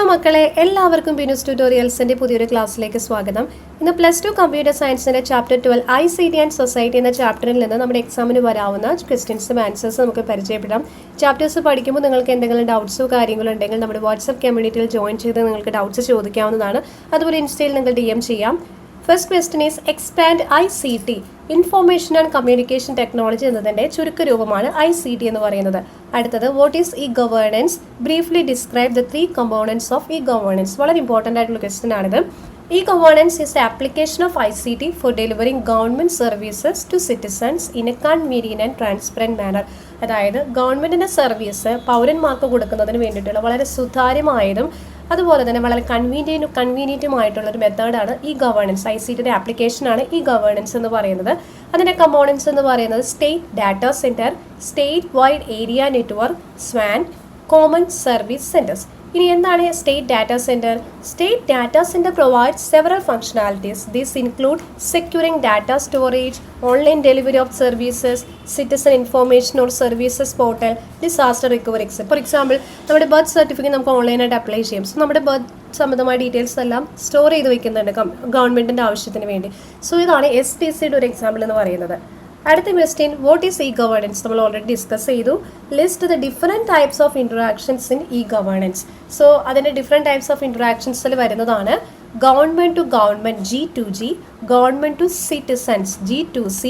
മക്കളെ, എല്ലാവർക്കും ബിനൂസ് ട്യൂട്ടോറിയൽസിന്റെ പുതിയൊരു ക്ലാസ്സിലേക്ക് സ്വാഗതം. ഇന്ന് +2 കമ്പ്യൂട്ടർ സയൻസിന്റെ ചാപ്റ്റർ 12 ICT ആൻഡ് സൊസൈറ്റി എന്ന ചാപ്റ്ററിൽ നിന്ന് നമ്മുടെ എക്സാമിന് വരാവുന്ന ക്വസ്റ്റ്യൻസും ആൻസേഴ്സും നമുക്ക് പരിചയപ്പെടാം. ചാപ്റ്റേഴ്സ് പഠിക്കുമ്പോൾ നിങ്ങൾക്ക് എന്തെങ്കിലും ഡൗട്ട്സോ കാര്യങ്ങളോ ഉണ്ടെങ്കിൽ നമ്മുടെ വാട്സ്ആപ്പ് കമ്മ്യൂണിറ്റിയിൽ ജോയിൻ ചെയ്ത് നിങ്ങൾക്ക് ഡൗട്ട്സ് ചോദിക്കാവുന്നതാണ്. അതുപോലെ ഇൻസ്റ്റയിൽ നിങ്ങൾ DM ചെയ്യാം. First question is expand ICT, information and communication technology എന്നതിൻ്റെ ചുരുക്കരൂപമാണ് ICT എന്ന് പറയുന്നത്. അടുത്തത് what is E governance, briefly describe the 3 components of E governance. വളരെ ഇമ്പോർട്ടൻ്റ് ആയിട്ടുള്ള ക്വസ്റ്റ്യൻ ആണിത്. E governance is the application of ICT for delivering government services to citizens in a convenient and transparent manner. അതായത് ഗവൺമെൻറ്റിൻ്റെ service പൗരന്മാർക്ക് കൊടുക്കുന്നതിന് വേണ്ടിയിട്ടുള്ള വളരെ സുതാര്യമായതും അതുപോലെ തന്നെ വളരെ കൺവീനിയൻറ്റുമായിട്ടുള്ളൊരു മെത്തേഡാണ് ഇ ഗവേണൻസ്. ICTയുടെ ആപ്ലിക്കേഷനാണ് ഇ ഗവേണൻസ് എന്ന് പറയുന്നത്. അതിൻ്റെ കമ്പോണൻസ് എന്ന് പറയുന്നത് state data centre, state wide area network, SWAN, common service centres. ഇനി എന്താണ് state data centre? State data centre provides several functionalities. These include securing data storage, online delivery of services, citizen information or services portal, disaster recovery. For example, നമ്മുടെ birth certificate നമുക്ക് ഓൺലൈനായിട്ട് apply ചെയ്യും. So നമ്മുടെ birth സംബന്ധമായ details എല്ലാം store ചെയ്ത് വെക്കുന്നുണ്ട് ഗവൺമെൻറ്റിൻ്റെ ആവശ്യത്തിന് വേണ്ടി. സോ ഇതാണ് STCയുടെ ഒരു എക്സാമ്പിൾ എന്ന് പറയുന്നത്. അടുത്ത question, what is E governance? നമ്മൾ ഓൾറെഡി ഡിസ്കസ് ചെയ്തു. List the different types of interactions in E governance. So അതിൻ്റെ ഡിഫറെൻറ്റ് ടൈപ്സ് ഓഫ് ഇൻട്രാക്ഷൻസിൽ വരുന്നതാണ് government to government G2G, government to citizens G2C,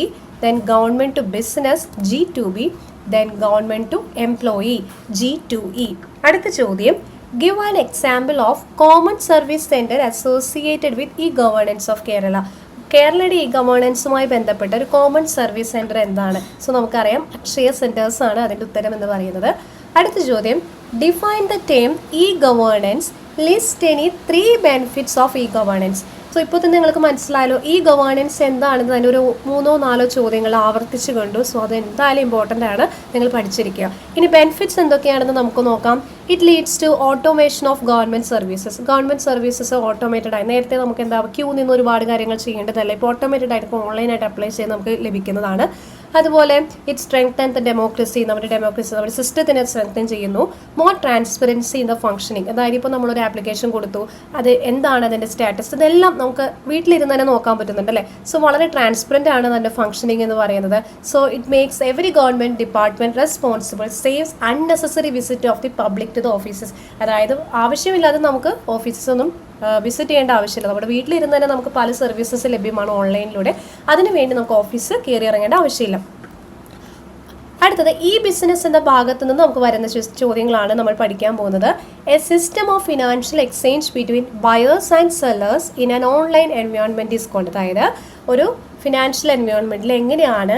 then government to business G2B, then government to employee G2E. അടുത്ത ചോദ്യം, give an example of common service center associated with e-governance of Kerala. കേരളയുടെ E ഗവേണൻസുമായി ബന്ധപ്പെട്ട ഒരു common service centre എന്താണ്? So നമുക്കറിയാം Akshaya centres ആണ് അതിൻ്റെ ഉത്തരം എന്ന് പറയുന്നത്. അടുത്ത ചോദ്യം, define the term E governance, list any 3 benefits of E governance. So ഇപ്പോൾ തന്നെ നിങ്ങൾക്ക് മനസ്സിലായല്ലോ ഇ ഗവേണൻസ് എന്താണെന്ന് തന്നെ ഒരു 3-4 ചോദ്യങ്ങൾ ആവർത്തിച്ച് കണ്ടു. സോ അത് എന്തായാലും ഇമ്പോർട്ടൻ്റ് ആണ്, നിങ്ങൾ പഠിച്ചിരിക്കുക. ഇനി ബെനിഫിറ്റ്സ് എന്തൊക്കെയാണെന്ന് നമുക്ക് നോക്കാം. It leads to automation of government services. Government services automated ആയി, നേരത്തെ നമുക്ക് എന്താ ക്യൂ നിന്ന് ഒരുപാട് കാര്യങ്ങൾ ചെയ്യേണ്ടതല്ല, ഇപ്പോൾ ഓട്ടോമേറ്റഡ് ആയിട്ട് ഓൺലൈനായിട്ട് അപ്ലൈ ചെയ്ത് നമുക്ക് ലഭിക്കുന്നതാണ്. അതുപോലെ ഇറ്റ് സ്ട്രെങ്തൻ ദ ഡെമോക്രസി, നമ്മുടെ സിസ്റ്റത്തിനെ സ്ട്രെങ്തൻ ചെയ്യുന്നു. More transparency in the functioning, അതായത് ഇപ്പോൾ നമ്മളൊരു ആപ്ലിക്കേഷൻ കൊടുത്തു, അത് എന്താണ് അതിൻ്റെ സ്റ്റാറ്റസ്, ഇതെല്ലാം നമുക്ക് വീട്ടിലിരുന്ന് തന്നെ നോക്കാൻ പറ്റുന്നുണ്ട് അല്ലേ. സോ വളരെ ട്രാൻസ്പെറൻ്റ് ആണ് അതിൻ്റെ ഫംഗ്ഷനിങ് എന്ന് പറയുന്നത്. So it makes every government department responsible, saves unnecessary visit of the public to the offices. അതായത് ആവശ്യമില്ലാതെ നമുക്ക് ഓഫീസസ് ഒന്നും വിസിറ്റ് ചെയ്യേണ്ട ആവശ്യമില്ല. നമ്മുടെ വീട്ടിലിരുന്ന് തന്നെ നമുക്ക് പല സർവീസസ് ലഭ്യമാണ് ഓൺലൈനിലൂടെ. അതിനുവേണ്ടി നമുക്ക് ഓഫീസ് കയറി ഇറങ്ങേണ്ട ആവശ്യമില്ല. അടുത്തത് ഈ ബിസിനസ് എന്ന ഭാഗത്ത് നിന്ന് നമുക്ക് വരുന്ന ചോദ്യങ്ങളാണ് നമ്മൾ പഠിക്കാൻ പോകുന്നത്. A system of financial exchange between buyers and sellers in an online environment is called. അതായത് ഒരു ഫിനാൻഷ്യൽ എൻവയോൺമെൻറ്റിൽ എങ്ങനെയാണ്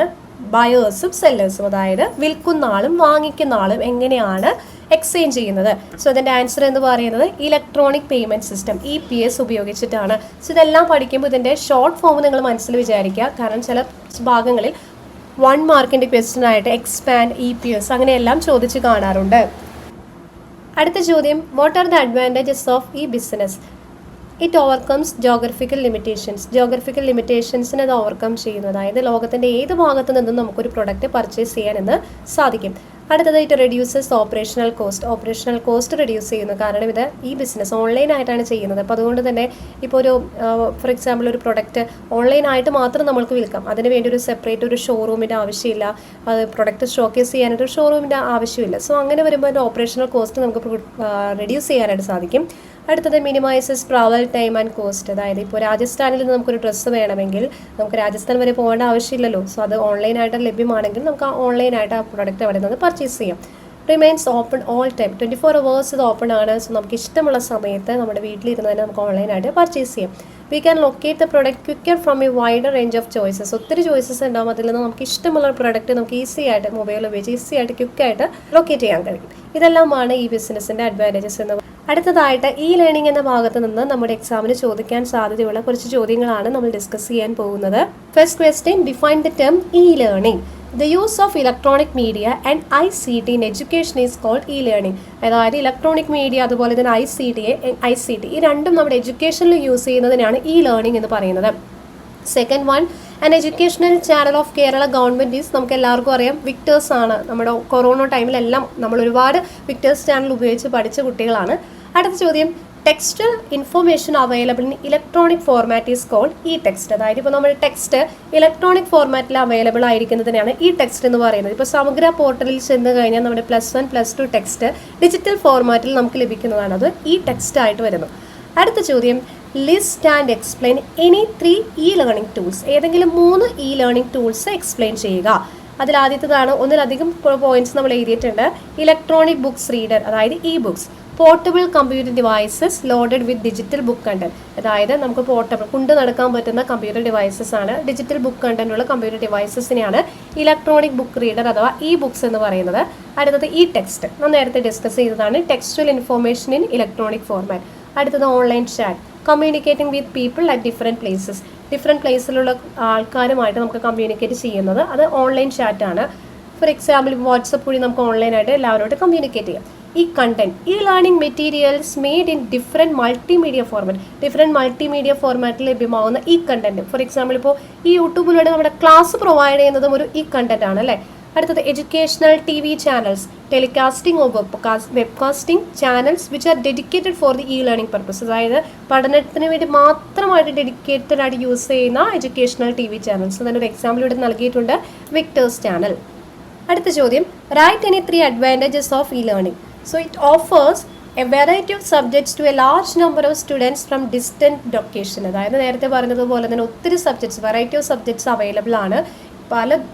ബയേഴ്സും സെല്ലേഴ്സും, അതായത് വിൽക്കുന്ന ആളും വാങ്ങിക്കുന്ന ആളും എങ്ങനെയാണ് എക്സ്ചേഞ്ച് ചെയ്യുന്നത്? സോ അതിൻ്റെ ആൻസർ എന്ന് പറയുന്നത് ഇലക്ട്രോണിക് പേയ്മെൻറ്റ് സിസ്റ്റം EPS ഉപയോഗിച്ചിട്ടാണ്. സോ ഇതെല്ലാം പഠിക്കുമ്പോൾ ഇതിൻ്റെ ഷോർട്ട് ഫോം നിങ്ങൾ മനസ്സിൽ വിചാരിക്കുക. കാരണം ചില ഭാഗങ്ങളിൽ 1 മാർക്കിൻ്റെ ക്വസ്റ്റ്യൻ ആയിട്ട് എക്സ്പാൻഡ്, EPS അങ്ങനെയെല്ലാം ചോദിച്ച് കാണാറുണ്ട്. അടുത്ത ചോദ്യം, what are the advantages of e business? It overcomes geographical limitations. Geographical ലിമിറ്റേഷൻസിനെ അത് ഓവർകം ചെയ്യുന്നു. അതായത് ലോകത്തിൻ്റെ ഏത് ഭാഗത്തു നിന്നും നമുക്കൊരു പ്രൊഡക്റ്റ് പർച്ചേസ് ചെയ്യാനെന്ന് സാധിക്കും. അടുത്തത് it reduces operational cost reduce ചെയ്യുന്നു. കാരണം ഇത് ഈ ബിസിനസ് ഓൺലൈനായിട്ടാണ് ചെയ്യുന്നത്. അപ്പോൾ അതുകൊണ്ട് തന്നെ ഇപ്പോൾ ഒരു ഫോർ എക്സാമ്പിൾ ഒരു പ്രൊഡക്റ്റ് ഓൺലൈനായിട്ട് മാത്രം നമ്മൾക്ക് വിൽക്കാം. അതിന് വേണ്ടി ഒരു സെപ്പറേറ്റ് ഒരു ഷോറൂമിൻ്റെ ആവശ്യമില്ല, അത് പ്രൊഡക്റ്റ് ഷോക്കേസ് ചെയ്യാനായിട്ട് ഒരു ഷോറൂമിൻ്റെ ആവശ്യമില്ല. സോ അങ്ങനെ വരുമ്പോൾ അതിൻ്റെ ഓപ്പറേഷണൽ കോസ്റ്റ് നമുക്ക് റെഡ്യൂസ് ചെയ്യാനായിട്ട് സാധിക്കും. അടുത്തത് minimises travel time and cost. അതായത് ഇപ്പോൾ രാജസ്ഥാനിൽ നിന്ന് നമുക്കൊരു ഡ്രസ്സ് വേണമെങ്കിൽ നമുക്ക് രാജസ്ഥാൻ വരെ പോകേണ്ട ആവശ്യമില്ലല്ലോ. സോ അത് ഓൺലൈനായിട്ട് ലഭ്യമാണെങ്കിൽ നമുക്ക് ഓൺലൈനായിട്ട് ആ പ്രൊഡക്റ്റ് അവിടെ നിന്ന് പർച്ചേസ് ചെയ്യാം. Remains open all time, 24 hours ഇത് ഓപ്പൺ ആണ്. സോ നമുക്ക് ഇഷ്ടമുള്ള സമയത്ത് നമ്മുടെ വീട്ടിലിരുന്ന് തന്നെ നമുക്ക് ഓൺലൈനായിട്ട് പർച്ചേസ് ചെയ്യാം. We can locate the product quicker from A wider range of choices. ഒത്തിരി ചോയ്സസ് ഉണ്ടാകും. അതിൽ നിന്ന് നമുക്ക് ഇഷ്ടമുള്ള പ്രൊഡക്റ്റ് നമുക്ക് ഈസി ആയിട്ട് മൊബൈൽ ഉപയോഗിച്ച് ഈസി ആയിട്ട് ക്വിക്കായിട്ട് ലൊക്കേറ്റ് ചെയ്യാൻ കഴിയും. ഇതെല്ലാമാണ് ഈ ബിസിനസ്സിൻ്റെ അഡ്വാൻറ്റേജസ് എന്ന്. അടുത്തതായിട്ട് ഇ ലേണിംഗ് എന്ന ഭാഗത്ത് നിന്ന് നമ്മുടെ എക്സാമിന് ചോദിക്കാൻ സാധ്യതയുള്ള കുറച്ച് ചോദ്യങ്ങളാണ് നമ്മൾ ഡിസ്കസ് ചെയ്യാൻ പോകുന്നത്. First question, define the term E learning. The use of electronic media and ICT in education is called e-learning. അതായത് ഇലക്ട്രോണിക് മീഡിയ അതുപോലെ തന്നെ ICT ഈ രണ്ടും നമ്മുടെ എഡ്യൂക്കേഷനിൽ യൂസ് ചെയ്യുന്നതിനാണ് ഇ ലേണിംഗ് എന്ന് പറയുന്നത്. Second one, an educational channel of Kerala government is, നമുക്ക് എല്ലാവർക്കും അറിയാം വിക്ടേഴ്സ് ആണ്. നമ്മുടെ കൊറോണ ടൈമിലെല്ലാം നമ്മൾ ഒരുപാട് വിക്ടേഴ്സ് ചാനൽ ഉപയോഗിച്ച് പഠിച്ച കുട്ടികളാണ്. അടുത്ത ചോദ്യം, textual information available in electronic format is called E text. അതായത് ഇപ്പോൾ നമ്മൾ ടെക്സ്റ്റ് ഇലക്ട്രോണിക് ഫോർമാറ്റിൽ അവൈലബിൾ ആയിരിക്കുന്നതിനാണ് ഇ ടെക്സ്റ്റ് എന്ന് പറയുന്നത്. ഇപ്പോൾ സമഗ്ര പോർട്ടലിൽ ചെന്ന് കഴിഞ്ഞാൽ നമ്മുടെ +1 +2 ടെക്സ്റ്റ് ഡിജിറ്റൽ ഫോർമാറ്റിൽ നമുക്ക് ലഭിക്കുന്നതാണ്. അത് ഇ ടെക്സ്റ്റ് ആയിട്ട് വരുന്നു. അടുത്ത ചോദ്യം, list and explain any 3 E learning tools. ഏതെങ്കിലും 3 ഇ ലേണിംഗ് ടൂൾസ് എക്സ്പ്ലെയിൻ ചെയ്യുക. അതിൽ ആദ്യത്തേതാണ്, ഒന്നിലധികം പോയിന്റ്സ് നമ്മൾ എഴുതിയിട്ടുണ്ട്. ഇലക്ട്രോണിക് ബുക്സ് റീഡർ, അതായത് e books. Portable computer devices loaded with digital book content. അതായത് നമുക്ക് കൊണ്ട് നടക്കാൻ പറ്റുന്ന കമ്പ്യൂട്ടർ ഡിവൈസസ് ആണ്. ഡിജിറ്റൽ ബുക്ക് കണ്ടന്റ് ഉള്ള കമ്പ്യൂട്ടർ ഡിവൈസസിനെയാണ് ഇലക്ട്രോണിക് ബുക്ക് റീഡർ അഥവാ ഇ ബുക്സ് എന്ന് പറയുന്നത്. അടുത്തത് ഇ ടെക്സ്റ്റ്, നാം നേരത്തെ ഡിസ്കസ് ചെയ്തതാണ്. Textual information in electronic format. അടുത്തത് online chat, communicating with people at different places. Different പ്ലേസിലുള്ള ആൾക്കാരുമായിട്ട് നമുക്ക് കമ്മ്യൂണിക്കേറ്റ് ചെയ്യുന്നത് അത് ഓൺലൈൻ ചാറ്റാണ്. ഫോർ എക്സാമ്പിൾ വാട്സപ്പ് വഴി നമുക്ക് ഓൺലൈനായിട്ട് എല്ലാവരോടും കമ്മ്യൂണിക്കേറ്റ് ചെയ്യാം. ഈ കണ്ടന്റ്, ഈ learning materials made in different multimedia format. Different multimedia ഫോർമാറ്റിൽ ലഭ്യമാവുന്ന ഈ കണ്ടന്റ്. ഫോർ എക്സാമ്പിൾ ഇപ്പോൾ ഈ യൂട്യൂബിലൂടെ നമ്മുടെ ക്ലാസ് പ്രൊവൈഡ് ചെയ്യുന്നതും ഒരു ഈ കണ്ടന്റ് ആണ് അല്ലേ. അടുത്തത് educational TV channels, telecasting of webcasting channels which are dedicated for the e learning purpose. അതായത് പഠനത്തിന് വേണ്ടി മാത്രമായിട്ട് ഡെഡിക്കേറ്റഡ് ആയിട്ട് യൂസ് ചെയ്യുന്ന എഡ്യൂക്കേഷണൽ TV ചാനൽസ്. അതിനൊരു എക്സാമ്പിൾ ഇവിടെ നൽകിയിട്ടുണ്ട്, വിക്ടേഴ്സ് ചാനൽ. അടുത്ത ചോദ്യം, write any 3 advantages of e learning. So it offers a variety of subjects to a large number of students from distant location. അതായത് നേരത്തെ പറഞ്ഞതുപോലെ തന്നെ ഒത്തിരി subjects, variety of subjects available ആണ്.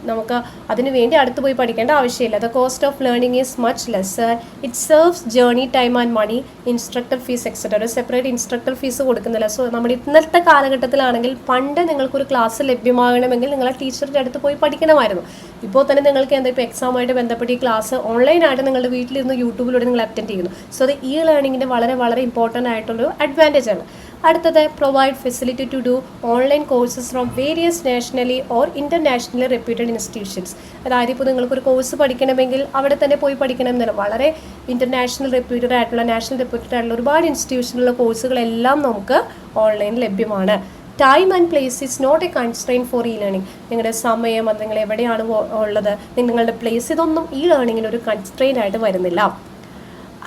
നമുക്ക് അതിനു വേണ്ടി അടുത്ത് പോയി പഠിക്കേണ്ട ആവശ്യമില്ല. The cost of learning is much lesser. It serves journey time and money, instructor fee etcetera. ഒരു സെപ്പറേറ്റ് ഇൻസ്ട്രക്ടർ ഫീസ് കൊടുക്കുന്നില്ല. സോ നമ്മുടെ ഇന്നത്തെ കാലഘട്ടത്തിലാണെങ്കിൽ പണ്ട് നിങ്ങൾക്കൊരു ക്ലാസ് ലഭ്യമാകണമെങ്കിൽ നിങ്ങളെ ടീച്ചറിൻ്റെ അടുത്ത് പോയി പഠിക്കണമായിരുന്നു. ഇപ്പോൾ തന്നെ നിങ്ങൾക്ക് ഇപ്പോൾ എക്സാമായിട്ട് ബന്ധപ്പെട്ട് ഈ ക്ലാസ് ഓൺലൈനായിട്ട് നിങ്ങളുടെ വീട്ടിലിരുന്ന് യൂട്യൂബിലൂടെ നിങ്ങൾ അറ്റൻഡ് ചെയ്യുന്നു. സോ അത് ഇ ലേണിങ്ങിൻ്റെ വളരെ വളരെ ഇമ്പോർട്ടൻ്റ് ആയിട്ടുള്ളൊരു അഡ്വാൻറ്റേജ് ആണ്. അടുത്തത്, provide facility to do online courses from various nationally or internationally reputed institutions. അതായത് ഇപ്പോൾ നിങ്ങൾക്കൊരു കോഴ്സ് പഠിക്കണമെങ്കിൽ അവിടെ തന്നെ പോയി പഠിക്കണം എന്നല്ല, വളരെ ഇൻ്റർനാഷണൽ റെപ്യൂട്ടഡ് ആയിട്ടുള്ള, നാഷണൽ റെപ്യൂട്ടഡ് ആയിട്ടുള്ള ഒരുപാട് ഇൻസ്റ്റിറ്റ്യൂഷനിലുള്ള കോഴ്സുകളെല്ലാം നമുക്ക് ഓൺലൈനിൽ ലഭ്യമാണ്. Time and place is not a constrain for e learning. നിങ്ങളുടെ സമയം, അത് നിങ്ങൾ എവിടെയാണ് ഉള്ളത്, നിങ്ങളുടെ പ്ലേസ്, ഇതൊന്നും ഇ ലേണിങ്ങിന് ഒരു കൺസ്ട്രെയിൻ ആയിട്ട് വരുന്നില്ല.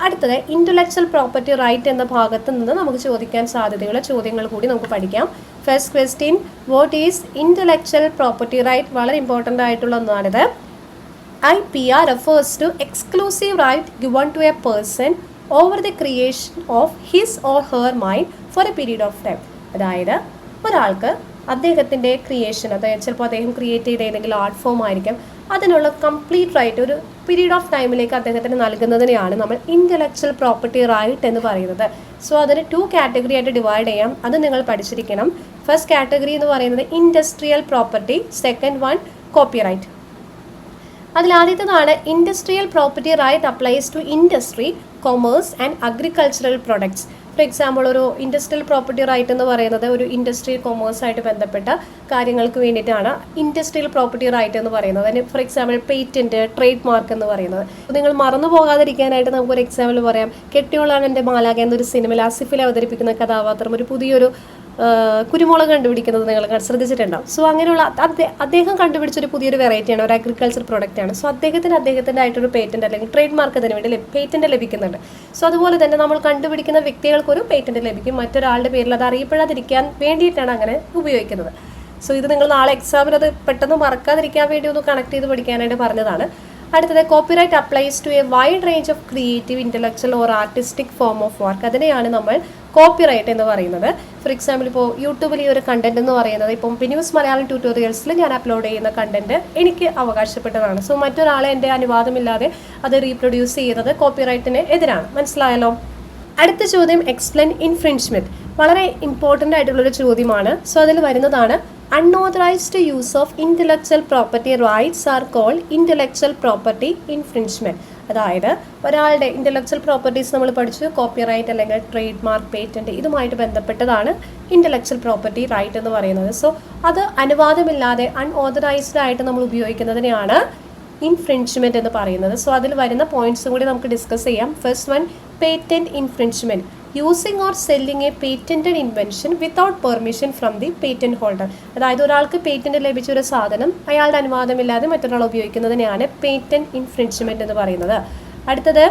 അടുത്തത്, ഇൻ്റലക്ച്വൽ പ്രോപ്പർട്ടി റൈറ്റ് എന്ന ഭാഗത്ത് നിന്ന് നമുക്ക് ചോദിക്കാൻ സാധ്യതയുള്ള ചോദ്യങ്ങൾ കൂടി നമുക്ക് പഠിക്കാം. First question, what is intellectual property right? വളരെ ഇമ്പോർട്ടൻ്റ് ആയിട്ടുള്ള ഒന്നാണിത്. IPR refers to exclusive right given to a person over the creation of his or her mind for a period of time. അതായത് ഒരാൾക്ക് അദ്ദേഹത്തിൻ്റെ ക്രിയേഷൻ, അതായത് ചിലപ്പോൾ അദ്ദേഹം create ചെയ്ത ഏതെങ്കിലും ആർട്ട് ഫോം ആയിരിക്കാം, അതിനുള്ള കംപ്ലീറ്റ് റൈറ്റ് ഒരു പീരീഡ് ഓഫ് ടൈമിലേക്ക് അദ്ദേഹത്തിന് നൽകുന്നതിനെയാണ് നമ്മൾ ഇൻ്റലക്ച്വൽ പ്രോപ്പർട്ടി റൈറ്റ് എന്ന് പറയുന്നത്. സോ അതിന് 2 കാറ്റഗറി ആയിട്ട് ഡിവൈഡ് ചെയ്യാം. അത് നിങ്ങൾ പഠിച്ചിരിക്കണം. ഫസ്റ്റ് കാറ്റഗറി എന്ന് പറയുന്നത് industrial property, second one copyright. അതിലാദ്യത്തേതാണ് industrial property right applies to industry, commerce and agricultural products. For example, ഒരു ഇൻഡസ്ട്രിയൽ പ്രോപ്പർട്ടി റൈറ്റ് എന്ന് പറയുന്നത് ഒരു ഇൻഡസ്ട്രി, കൊമേഴ്സായിട്ട് ബന്ധപ്പെട്ട കാര്യങ്ങൾക്ക് വേണ്ടിയിട്ടാണ് ഇൻഡസ്ട്രിയൽ പ്രോപ്പർട്ടി റൈറ്റ് എന്ന് പറയുന്നത്. അതിന് for example patent, trade mark എന്ന് പറയുന്നത്. നിങ്ങൾ മറന്നു പോകാതിരിക്കാനായിട്ട് നമുക്കൊരു എക്സാമ്പിൾ പറയാം. കെട്ടിയോളാണ് എൻ്റെ മാലാഖ എന്നൊരു സിനിമയിൽ ആസിഫിൽ അവതരിപ്പിക്കുന്ന കഥാപാത്രം ഒരു പുതിയൊരു കുരുമുളക് കണ്ടുപിടിക്കുന്നത് നിങ്ങൾ ശ്രദ്ധിച്ചിട്ടുണ്ടാവും. സോ അങ്ങനെയുള്ള അദ്ദേഹം കണ്ടുപിടിച്ചൊരു പുതിയൊരു വെറൈറ്റിയാണ്, ഒരു അഗ്രികൾച്ചർ പ്രൊഡക്റ്റാണ്. സോ അദ്ദേഹത്തിൻ്റെ ആയിട്ടൊരു പേറ്റൻറ്റ് അല്ലെങ്കിൽ ട്രേഡ് മാർക്ക് അതിന് വേണ്ടി പേറ്റൻറ്റ് ലഭിക്കുന്നുണ്ട്. സോ അതുപോലെ തന്നെ നമ്മൾ കണ്ടുപിടിക്കുന്ന വ്യക്തികൾക്കൊരു പേറ്റൻറ്റ് ലഭിക്കും. മറ്റൊരാളുടെ പേരിൽ അത് അറിയപ്പെടാതിരിക്കാൻ വേണ്ടിയിട്ടാണ് അങ്ങനെ ഉപയോഗിക്കുന്നത്. സോ ഇത് നിങ്ങൾ നാളെ എക്സാമിന് അത് പെട്ടെന്ന് മറക്കാതിരിക്കാൻ വേണ്ടി ഒന്ന് കണക്ട് ചെയ്ത് പഠിക്കാനായിട്ട് പറഞ്ഞതാണ്. അടുത്തത്, copyright applies to a wide range of creative, intellectual or artistic form of work. അതിനെയാണ് നമ്മൾ കോപ്പിറൈറ്റ് എന്ന് പറയുന്നത്. ഫോർ എക്സാമ്പിൾ, ഇപ്പോൾ യൂട്യൂബിൽ ഈ ഒരു കണ്ടന്റ് എന്ന് പറയുന്നത്, ഇപ്പം പിന്യൂസ് മലയാളം ട്യൂട്ടോറിയൽസിൽ ഞാൻ അപ്ലോഡ് ചെയ്യുന്ന കണ്ടന്റ് എനിക്ക് അവകാശപ്പെട്ടതാണ്. സോ മറ്റൊരാളെ എൻ്റെ അനുവാദമില്ലാതെ അത് റീപ്രൊഡ്യൂസ് ചെയ്യുന്നത് കോപ്പിറൈറ്റിന് എതിരാണ്. മനസ്സിലായല്ലോ? അടുത്ത ചോദ്യം, എക്സ്പ്ലെയിൻ ഇൻഫ്രിഞ്ച്മെൻറ്റ്. വളരെ ഇമ്പോർട്ടൻ്റ് ആയിട്ടുള്ളൊരു ചോദ്യമാണ്. സോ അതിൽ വരുന്നതാണ്, unauthorised use of intellectual property rights are called intellectual property infringement. അതായത് ഒരാളുടെ ഇൻ്റലക്ച്വൽ പ്രോപ്പർട്ടീസ് നമ്മൾ പഠിച്ചു, കോപ്പിറൈറ്റ് അല്ലെങ്കിൽ ട്രേഡ് മാർക്ക്, പേറ്റൻറ്റ്, ഇതുമായിട്ട് ബന്ധപ്പെട്ടതാണ് ഇൻ്റലക്ച്വൽ പ്രോപ്പർട്ടി റൈറ്റ് എന്ന് പറയുന്നത്. സോ അത് അനുവാദമില്ലാതെ അൺഓതറൈസ്ഡ് ആയിട്ട് നമ്മൾ ഉപയോഗിക്കുന്നതിനെയാണ് ഇൻഫ്രിഞ്ച്മെൻറ്റ് എന്ന് പറയുന്നത്. സോ അതിൽ വരുന്ന പോയിന്റ്സും കൂടി നമുക്ക് ഡിസ്കസ് ചെയ്യാം. First one, patent infringement, using or selling A patented invention without permission from the patent holder. അതായത് ഒരാൾക്ക് പേറ്റൻറ്റ് ലഭിച്ച ഒരു സാധനം അയാളുടെ അനുവാദമില്ലാതെ മറ്റൊരാൾ ഉപയോഗിക്കുന്നതിനെയാണ് പേറ്റൻറ്റ് ഇൻഫ്രിഞ്ച്മെൻറ്റ് എന്ന് പറയുന്നത്. അടുത്തത്,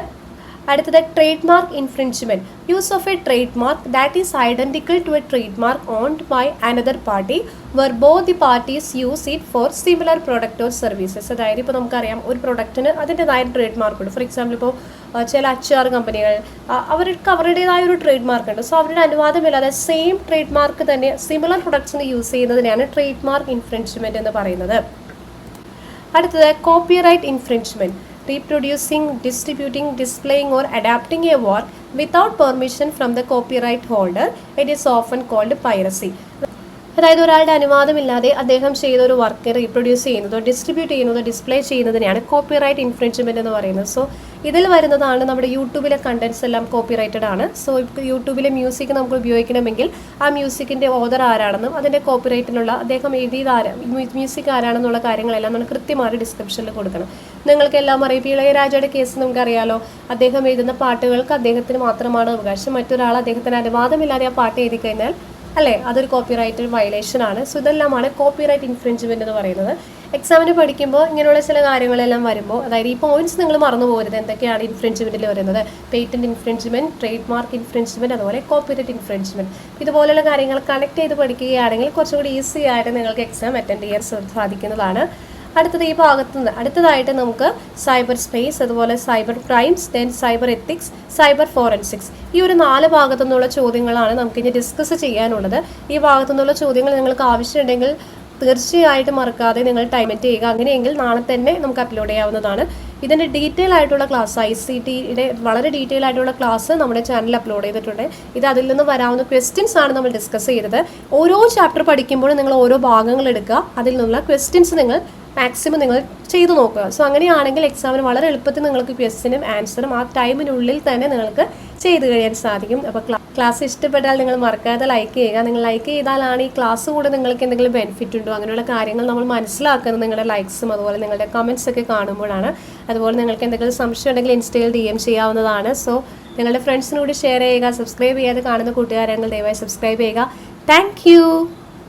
അടുത്തത് trade mark infringement. Use of a trade mark that is identical to a trade mark owned by another party where both the parties use it for similar product or services. അതായത് ഇപ്പോൾ നമുക്കറിയാം ഒരു പ്രൊഡക്റ്റിന് അതിൻ്റെതായ ട്രേഡ് മാർക്ക് ഉണ്ട്. For example ഇപ്പോൾ ചില അച്ചാർ കമ്പനികൾ അവർക്ക് അവരുടേതായ ഒരു ട്രേഡ് മാർക്ക് ഉണ്ട്. സോ അവരുടെ അനുവാദമില്ലാതെ സെയിം ട്രേഡ് മാർക്ക് തന്നെ സിമിലർ പ്രൊഡക്ട്സിന് യൂസ് ചെയ്യുന്നതിനെയാണ് ട്രേഡ് മാർക്ക് ഇൻഫ്രിഞ്ച്മെന്റ് എന്ന് പറയുന്നത്. അടുത്തത് copyright infringement. Reproducing, distributing, displaying or adapting a work without permission from the copyright holder. It is often called piracy. അതായത് ഒരാളുടെ അനുവാദമില്ലാതെ അദ്ദേഹം ചെയ്ത ഒരു വർക്ക് റീപ്രൊഡ്യൂസ് ചെയ്യുന്നതോ ഡിസ്ട്രിബ്യൂട്ട് ചെയ്യുന്നതോ ഡിസ്പ്ലേ ചെയ്യുന്നതിനെയാണ് കോപ്പിറൈറ്റ് ഇൻഫ്രിഞ്ച്മെന്റ് എന്ന് പറയുന്നത്. സോ ഇതിൽ വരുന്നതാണ് നമ്മുടെ യൂട്യൂബിലെ കണ്ടന്റ്സ് എല്ലാം കോപ്പിറൈറ്റഡ് ആണ്. സോ യൂട്യൂബിലെ മ്യൂസിക് നമുക്ക് ഉപയോഗിക്കണമെങ്കിൽ ആ മ്യൂസിക്കിൻ്റെ ഓതർ ആരാണെന്നും അതിൻ്റെ കോപ്പിറൈറ്റിനുള്ള അദ്ദേഹം എഴുതിയത് മ്യൂസിക് ആരാണെന്നുള്ള കാര്യങ്ങളെല്ലാം നമ്മൾ കൃത്യമായി ഡിസ്ക്രിപ്ഷനിൽ കൊടുക്കണം. നിങ്ങൾക്കെല്ലാം അറിയാം, ഇപ്പോൾ ഇളയരാജയുടെ കേസ് നമുക്കറിയാലോ. അദ്ദേഹം എഴുതുന്ന പാട്ടുകൾക്ക് അദ്ദേഹത്തിന് മാത്രമാണ് അവകാശം. മറ്റൊരാൾ അദ്ദേഹത്തിന് അനുവാദമില്ലാതെ ആ പാട്ട് എഴുതി കഴിഞ്ഞാൽ അല്ലേ അതൊരു കോപ്പിറൈറ്റ് വയലേഷൻ ആണ്. സോ ഇതെല്ലാമാണ് കോപ്പിറൈറ്റ് ഇൻഫ്രിഞ്ച്മെന്റ് എന്ന് പറയുന്നത്. എക്സാമിന് പഠിക്കുമ്പോൾ ഇങ്ങനെയുള്ള ചില കാര്യങ്ങളെല്ലാം വരുമ്പോൾ അതായത് ഈ പോയിന്റ്സ് നിങ്ങൾ മറന്നു പോകരുത്. എന്തൊക്കെയാണ് ഇൻഫ്രിഞ്ച്മെന്റിൽ വരുന്നത്? Patent infringement, trade mark infringement, അതുപോലെ കോപ്പിറൈറ്റ് ഇൻഫ്രിഞ്ച്മെന്റ്. ഇതുപോലെയുള്ള കാര്യങ്ങൾ കണക്ട് ചെയ്ത് പഠിക്കുകയാണെങ്കിൽ കുറച്ചുകൂടി ഈസി ആയിട്ട് നിങ്ങൾക്ക് എക്സാം അറ്റൻഡ് ചെയ്യാൻ സാധിക്കുന്നതാണ്. അടുത്തത് ഈ അടുത്തതായിട്ട് നമുക്ക് സൈബർ സ്പേസ്, അതുപോലെ cyber crimes, then cyber ethics, cyber forensics. ഈ ഒരു 4 ഭാഗത്തു നിന്നുള്ള ചോദ്യങ്ങളാണ് നമുക്കിനി ഡിസ്കസ് ചെയ്യാനുള്ളത്. ഈ ഭാഗത്തു നിന്നുള്ള ചോദ്യങ്ങൾ നിങ്ങൾക്ക് ആവശ്യമുണ്ടെങ്കിൽ തീർച്ചയായിട്ടും മറക്കാതെ നിങ്ങൾ ടൈമെറ്റ് ചെയ്യുക. അങ്ങനെയെങ്കിൽ നാളെ തന്നെ നമുക്ക് അപ്ലോഡ് ചെയ്യാവുന്നതാണ്. ഇതിൻ്റെ ഡീറ്റെയിൽ ആയിട്ടുള്ള ക്ലാസ് ICTയുടെ വളരെ ഡീറ്റെയിൽ ആയിട്ടുള്ള ക്ലാസ് നമ്മുടെ ചാനലിൽ അപ്ലോഡ് ചെയ്തിട്ടുണ്ട്. ഇത് അതിൽ നിന്ന് വരാവുന്ന ക്വസ്റ്റ്യൻസ് ആണ് നമ്മൾ ഡിസ്കസ് ചെയ്തത്. ഓരോ ചാപ്റ്റർ പഠിക്കുമ്പോഴും നിങ്ങൾ ഓരോ ഭാഗങ്ങൾ എടുക്കുക, അതിൽ നിന്നുള്ള ക്വസ്റ്റ്യൻസ് നിങ്ങൾ മാക്സിമം നിങ്ങൾ ചെയ്തു നോക്കുക. സോ അങ്ങനെയാണെങ്കിൽ എക്സാമിന് വളരെ എളുപ്പത്തിൽ നിങ്ങൾക്ക് ക്വസ്റ്റ്യനും ആൻസറും ആ ടൈമിനുള്ളിൽ തന്നെ നിങ്ങൾക്ക് ചെയ്തു കഴിയാൻ സാധിക്കും. അപ്പോൾ ക്ലാസ് ഇഷ്ടപ്പെട്ടാൽ നിങ്ങൾ മറക്കാതെ ലൈക്ക് ചെയ്യുക. നിങ്ങൾ ലൈക്ക് ചെയ്താലാണ് ഈ ക്ലാസ് കൂടെ നിങ്ങൾക്ക് എന്തെങ്കിലും ബെനിഫിറ്റ് ഉണ്ടോ അങ്ങനെയുള്ള കാര്യങ്ങൾ നമ്മൾ മനസ്സിലാക്കുന്നത് നിങ്ങളുടെ ലൈക്സും അതുപോലെ നിങ്ങളുടെ കമൻറ്റ്സ് ഒക്കെ കാണുമ്പോഴാണ്. അതുപോലെ നിങ്ങൾക്ക് എന്തെങ്കിലും സംശയം ഉണ്ടെങ്കിൽ ഇൻസ്റ്റയിൽ DM ചെയ്യാവുന്നതാണ്. സോ നിങ്ങളുടെ ഫ്രണ്ട്സിനോട് ഷെയർ ചെയ്യുക. സബ്സ്ക്രൈബ് ചെയ്യാതെ കാണുന്ന കൂട്ടുകാരെങ്കിൽ ദയവായി സബ്സ്ക്രൈബ് ചെയ്യുക. താങ്ക്